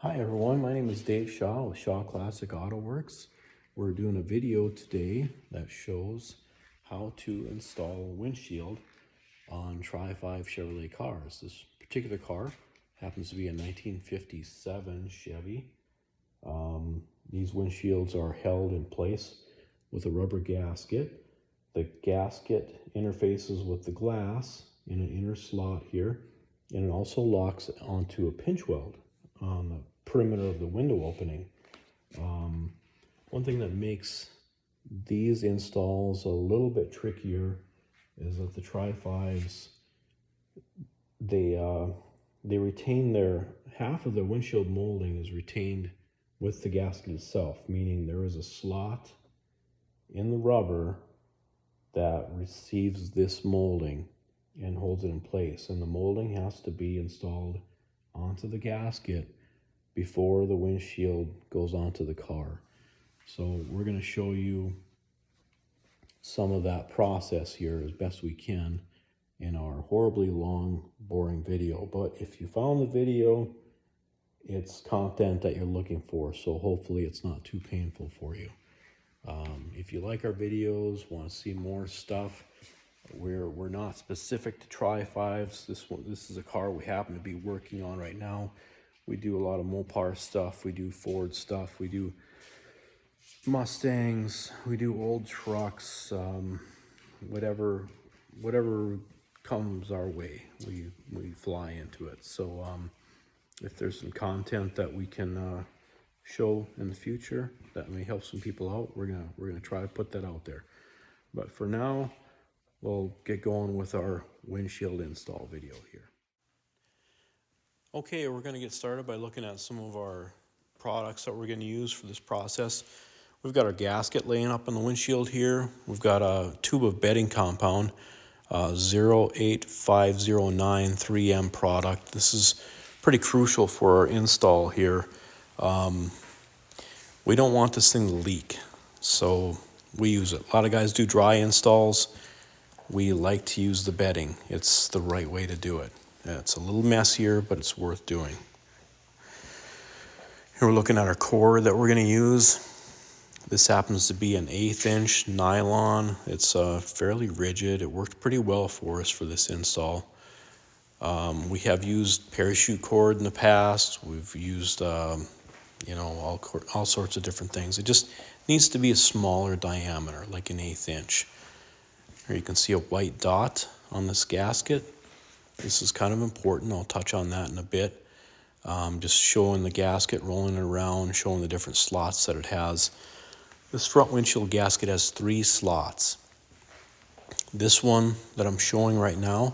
Hi everyone, my name is Dave Shaw with Shaw Classic Auto Works. We're doing a video today that shows how to install a windshield on Tri-5 Chevrolet cars. This particular car happens to be a 1957 Chevy. These windshields are held in place with a rubber gasket. The gasket interfaces with the glass in an inner slot here, and it also locks onto a pinch weld on the perimeter of the window opening. One thing that makes these installs a little bit trickier is that the Tri-5s, they retain their half of the windshield molding is retained with the gasket itself, meaning there is a slot in the rubber that receives this molding and holds it in place, and the molding has to be installed onto the gasket before the windshield goes onto the car. So we're going to show you some of that process here as best we can in our horribly long, boring video. But if you found the video, it's content that you're looking for, so hopefully it's not too painful for you. If you like our videos, want to see more stuff, we're not specific to Tri-5s. This is a car we happen to be working on right now. We do a lot of Mopar stuff, we do Ford stuff, we do Mustangs, we do old trucks, whatever comes our way, we fly into it. So if there's some content that we can show in the future that may help some people out, we're gonna try to put that out there. But for now, we'll get going with our windshield install video here. Okay, we're going to get started by looking at some of our products that we're going to use for this process. We've got our gasket laying up on the windshield here. We've got a tube of bedding compound, 08509 3M product. This is pretty crucial for our install here. We don't want this thing to leak, so we use it. A lot of guys do dry installs. We like to use the bedding. It's the right way to do it. It's a little messier, but it's worth doing. Here we're looking at our core that we're going to use. This happens to be an 1/8 inch nylon. It's fairly rigid. It worked pretty well for us for this install. We have used parachute cord in the past. We've used all sorts of different things. It just needs to be a smaller diameter, like an 1/8 inch. Here you can see a white dot on this gasket. This is kind of important. I'll touch on that in a bit. Just showing the gasket, rolling it around, showing the different slots that it has. This front windshield gasket has 3 slots. This one that I'm showing right now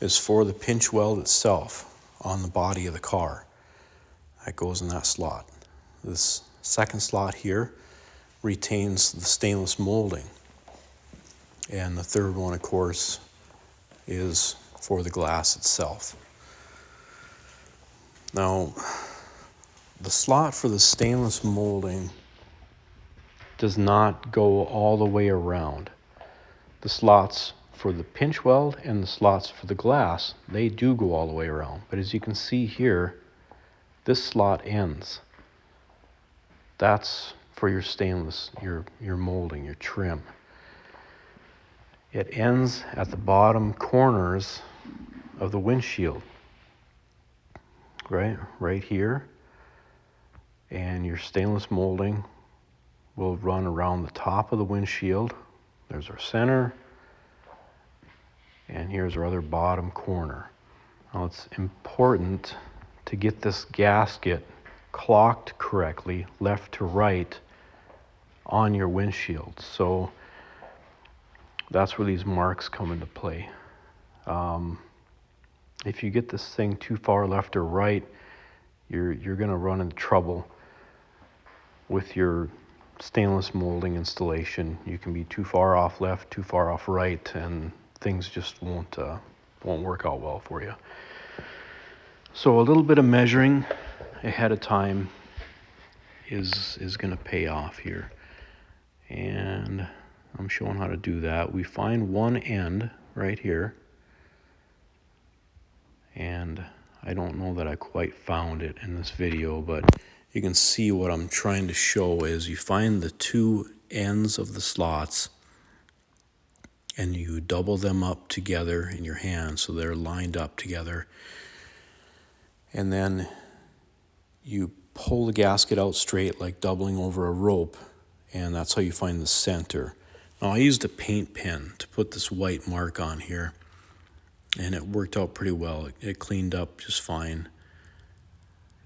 is for the pinch weld itself on the body of the car. That goes in that slot. This second slot here retains the stainless molding. And the third one, of course, is for the glass itself. Now, the slot for the stainless molding does not go all the way around. The slots for the pinch weld and the slots for the glass, they do go all the way around. But as you can see here, this slot ends. That's for your stainless, your molding, your trim. It ends at the bottom corners of the windshield, right here. And your stainless molding will run around the top of the windshield. There's our center, and here's our other bottom corner. Now it's important to get this gasket clocked correctly, left to right, on your windshield. So that's where these marks come into play. If you get this thing too far left or right, you're going to run into trouble with your stainless molding installation. You can be too far off left, too far off right, and things just won't work out well for you. So a little bit of measuring ahead of time is going to pay off here. And I'm showing how to do that. We find one end right here, and I don't know that I quite found it in this video, but you can see what I'm trying to show is you find the two ends of the slots and you double them up together in your hand so they're lined up together. And then you pull the gasket out straight like doubling over a rope, and that's how you find the center. Now I used a paint pen to put this white mark on here, and it worked out pretty well. It cleaned up just fine.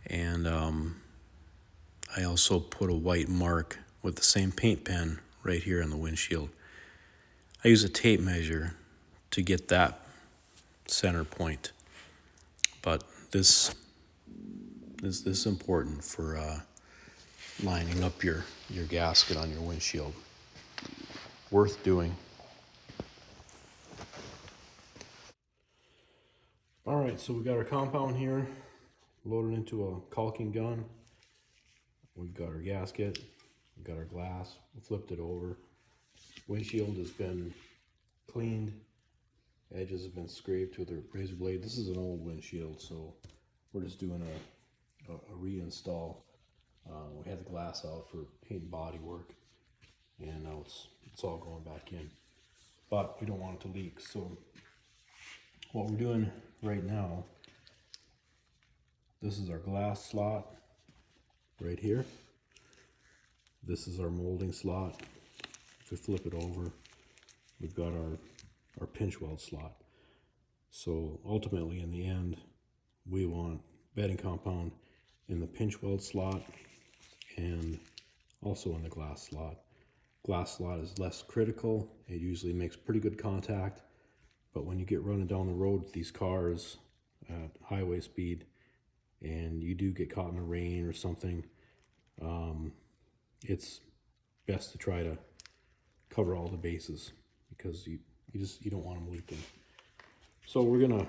And I also put a white mark with the same paint pen right here in the windshield. I use a tape measure to get that center point, but this is important for lining up your gasket on your windshield. Worth doing. All right, so we got our compound here loaded into a caulking gun. We've got our gasket, we've got our glass, we flipped it over. Windshield has been cleaned, edges have been scraped with a razor blade. This is an old windshield, so we're just doing a reinstall. We had the glass out for paint and body work, and now it's all going back in. But we don't want it to leak, so what we're doing right now, this is our glass slot right here. This is our molding slot. If we flip it over, we've got our pinch weld slot. So ultimately in the end, we want bedding compound in the pinch weld slot and also in the glass slot. Glass slot is less critical. It usually makes pretty good contact, but when you get running down the road with these cars at highway speed and you do get caught in the rain or something, it's best to try to cover all the bases because you don't want them leaking. So we're gonna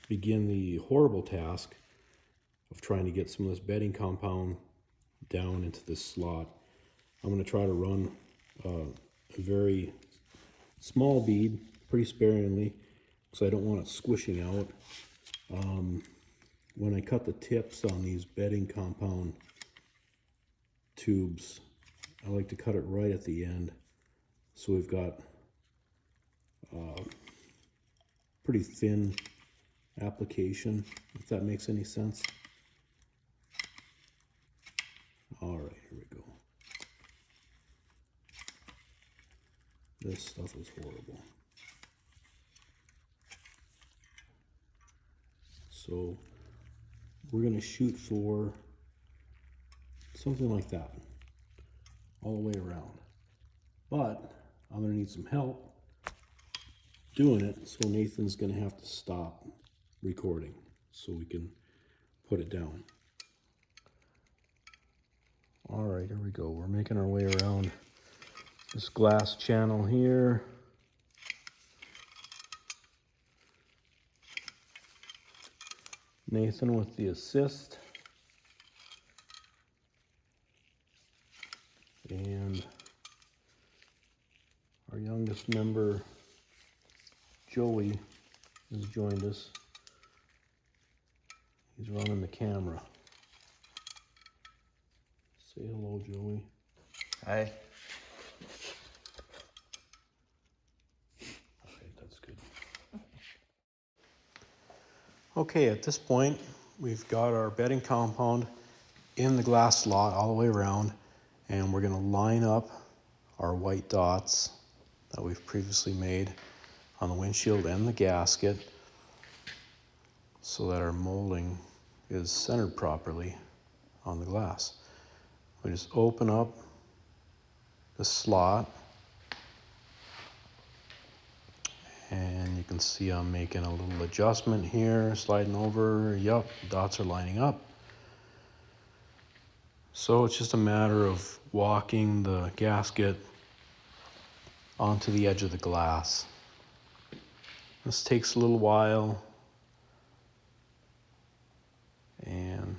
begin the horrible task of trying to get some of this bedding compound down into this slot. I'm gonna try to run a very small bead, pretty sparingly, because I don't want it squishing out. When I cut the tips on these bedding compound tubes, I like to cut it right at the end, so we've got pretty thin application, if that makes any sense. All right, here we go. This stuff is horrible. So we're gonna shoot for something like that all the way around. But I'm gonna need some help doing it, so Nathan's gonna have to stop recording so we can put it down. All right, here we go. We're making our way around this glass channel here. Nathan with the assist. And our youngest member, Joey, has joined us. He's running the camera. Say hello, Joey. Hi. Okay, that's good. Okay, at this point, we've got our bedding compound in the glass slot all the way around, and we're gonna line up our white dots that we've previously made on the windshield and the gasket so that our molding is centered properly on the glass. We just open up the slot, and you can see I'm making a little adjustment here, sliding over. Yup, dots are lining up. So it's just a matter of walking the gasket onto the edge of the glass. This takes a little while, and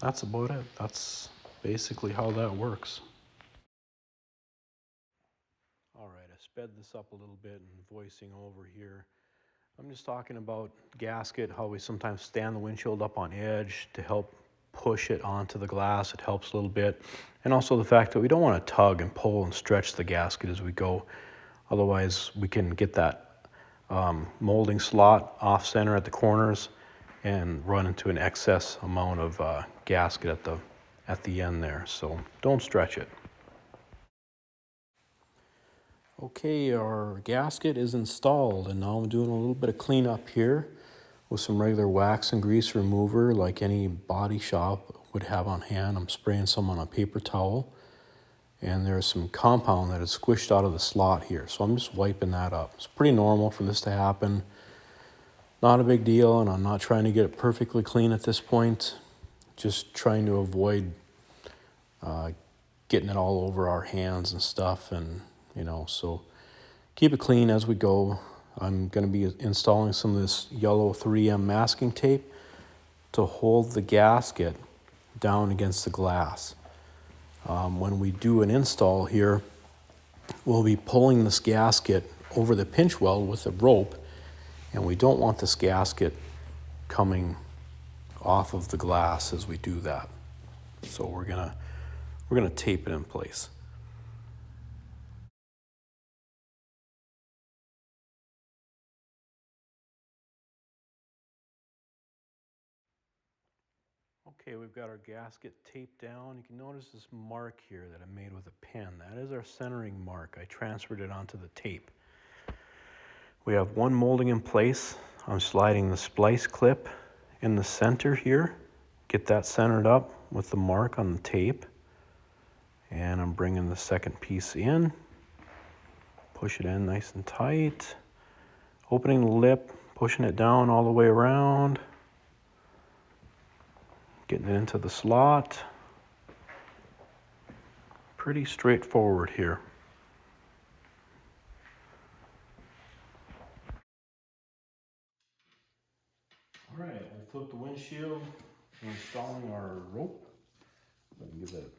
that's about it. That's basically how that works. All right, I sped this up a little bit and voicing over here. I'm just talking about gasket, how we sometimes stand the windshield up on edge to help push it onto the glass. It helps a little bit. And also the fact that we don't want to tug and pull and stretch the gasket as we go. Otherwise, we can get that molding slot off center at the corners and run into an excess amount of gasket at the end there. So don't stretch it. Okay, our gasket is installed, and now I'm doing a little bit of cleanup here with some regular wax and grease remover like any body shop would have on hand. I'm spraying some on a paper towel, and there's some compound that is squished out of the slot here, so I'm just wiping that up. It's pretty normal for this to happen. Not a big deal, and I'm not trying to get it perfectly clean at this point. Just trying to avoid getting it all over our hands and stuff, and so keep it clean as we go. I'm going to be installing some of this yellow 3M masking tape to hold the gasket down against the glass. When we do an install here, we'll be pulling this gasket over the pinch weld with a rope, and we don't want this gasket coming off of the glass as we do that. So we're gonna tape it in place. Okay, we've got our gasket taped down. You can notice this mark here that I made with a pen. That is our centering mark. I transferred it onto the tape. We have one molding in place. I'm sliding the splice clip in the center here. Get that centered up with the mark on the tape. And I'm bringing the second piece in. Push it in nice and tight. Opening the lip, pushing it down all the way around. Getting it into the slot. Pretty straightforward here. All right, we'll flip the windshield. We're installing our rope. Let me give that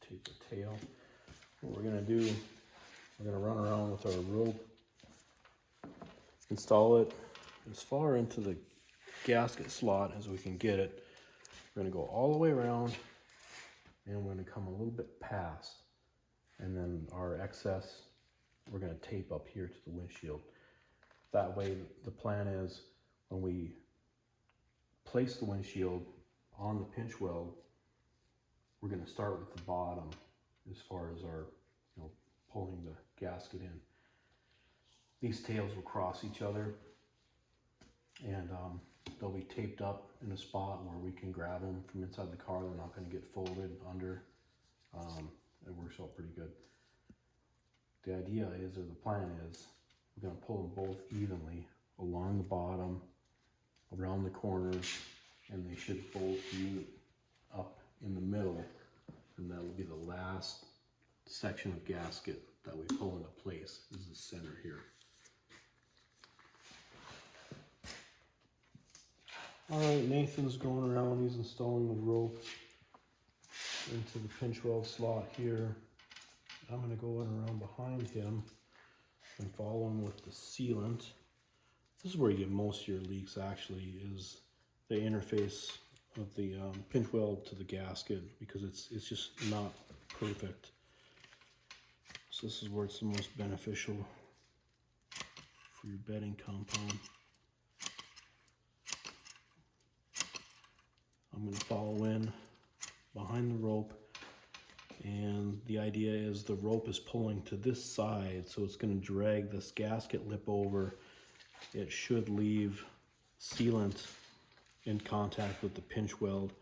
tape the tail. What we're gonna do, we're gonna run around with our rope, install it as far into the gasket slot as we can get it. We're gonna go all the way around, and we're gonna come a little bit past, and then our excess we're gonna tape up here to the windshield. That way the plan is when we place the windshield on the pinch weld, we're gonna start with the bottom as far as our, pulling the gasket in. These tails will cross each other, and they'll be taped up in a spot where we can grab them from inside the car. They're not going to get folded under. It works out pretty good. The idea is, or the plan is, we're going to pull them both evenly along the bottom, around the corners, and they should both meet up in the middle, and that will be the last section of gasket that we pull into place. This is the center here. All right, Nathan's going around. He's installing the rope into the pinch weld slot here. I'm going to go in around behind him and follow him with the sealant. This is where you get most of your leaks, actually, is the interface of the pinch weld to the gasket, because it's just not perfect. So this is where it's the most beneficial for your bedding compound. I'm going to follow in behind the rope, and the idea is the rope is pulling to this side, so it's going to drag this gasket lip over. It should leave sealant in contact with the pinch weld.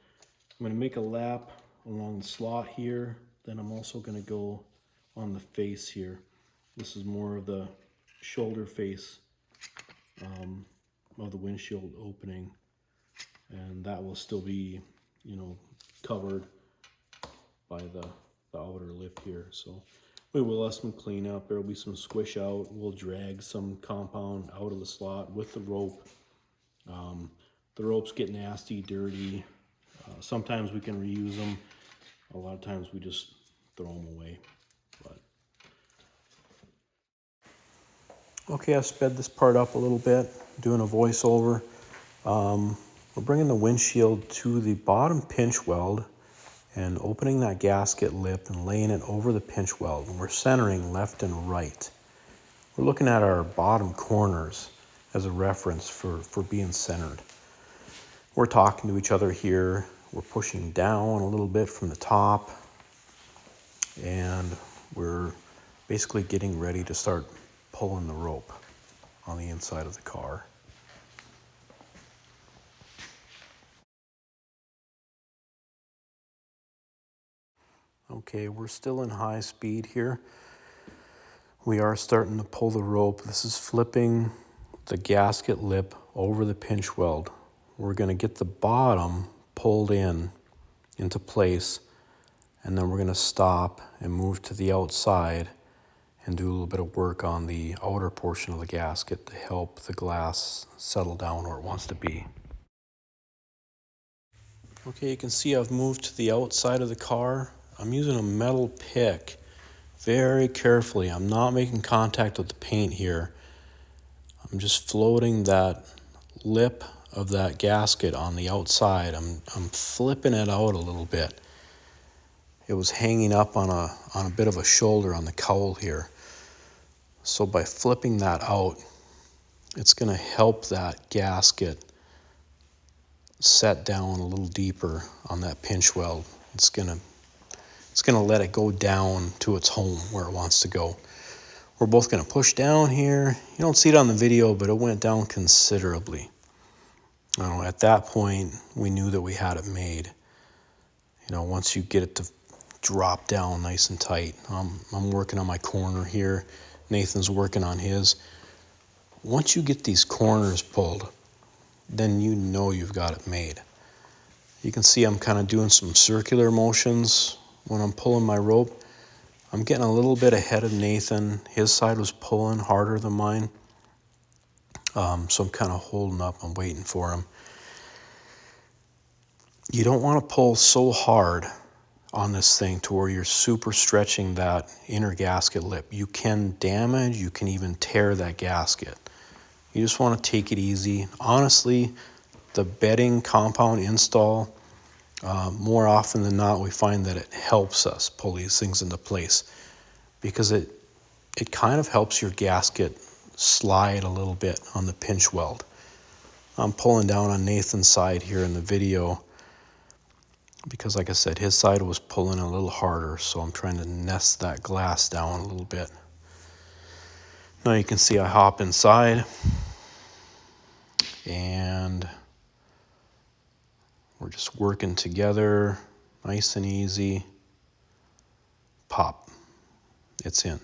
I'm going to make a lap along the slot here, then I'm also going to go on the face here. This is more of the shoulder face of the windshield opening, and that will still be, covered by the outer lip here. So we will let some clean up. There will be some squish out. We'll drag some compound out of the slot with the rope. The ropes get nasty, dirty. Sometimes we can reuse them. A lot of times we just throw them away. But Okay, I sped this part up a little bit, doing a voiceover. We're bringing the windshield to the bottom pinch weld and opening that gasket lip and laying it over the pinch weld. And we're centering left and right. We're looking at our bottom corners as a reference for being centered. We're talking to each other here. We're pushing down a little bit from the top, and we're basically getting ready to start pulling the rope on the inside of the car. Okay, we're still in high speed here. We are starting to pull the rope. This is flipping the gasket lip over the pinch weld. We're going to get the bottom pulled into place, and then we're going to stop and move to the outside and do a little bit of work on the outer portion of the gasket to help the glass settle down where it wants to be. Okay, you can see I've moved to the outside of the car. I'm using a metal pick very carefully. I'm not making contact with the paint here. I'm just floating that lip of that gasket on the outside. I'm flipping it out a little bit. It was hanging up on a bit of a shoulder on the cowl here. So by flipping that out, it's going to help that gasket set down a little deeper on that pinch weld. It's going to let it go down to its home where it wants to go. We're both going to push down here. You don't see it on the video, but it went down considerably. At that point, we knew that we had it made. Once you get it to drop down nice and tight. I'm working on my corner here. Nathan's working on his. Once you get these corners pulled, then you know you've got it made. You can see I'm kind of doing some circular motions when I'm pulling my rope. I'm getting a little bit ahead of Nathan. His side was pulling harder than mine. So I'm kind of holding up. I'm waiting for him. You don't want to pull so hard on this thing to where you're super stretching that inner gasket lip. You can damage, you can even tear that gasket. You just want to take it easy. Honestly, the bedding compound install, more often than not, we find that it helps us pull these things into place because it kind of helps your gasket slide a little bit on the pinch weld. I'm pulling down on Nathan's side here in the video because, like I said, his side was pulling a little harder, so I'm trying to nest that glass down a little bit. Now you can see I hop inside, and we're just working together, nice and easy. Pop. It's in.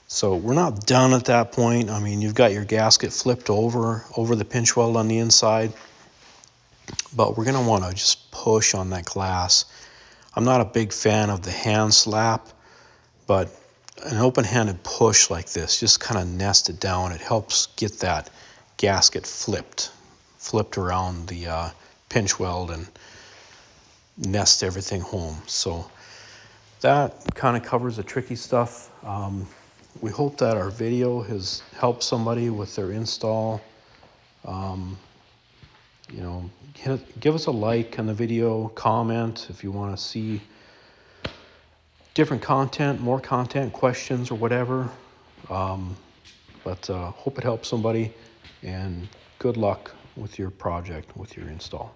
So we're not done at that point. I mean, you've got your gasket flipped over the pinch weld on the inside, but we're going to want to just push on that glass. I'm not a big fan of the hand slap, but an open-handed push like this, just kind of nest it down. It helps get that gasket flipped around the pinch weld and nest everything home. So that kind of covers the tricky stuff. We hope that our video has helped somebody with their install. Give us a like on the video, comment if you want to see different content, more content, questions, or whatever. But hope it helps somebody, and good luck with your project, with your install.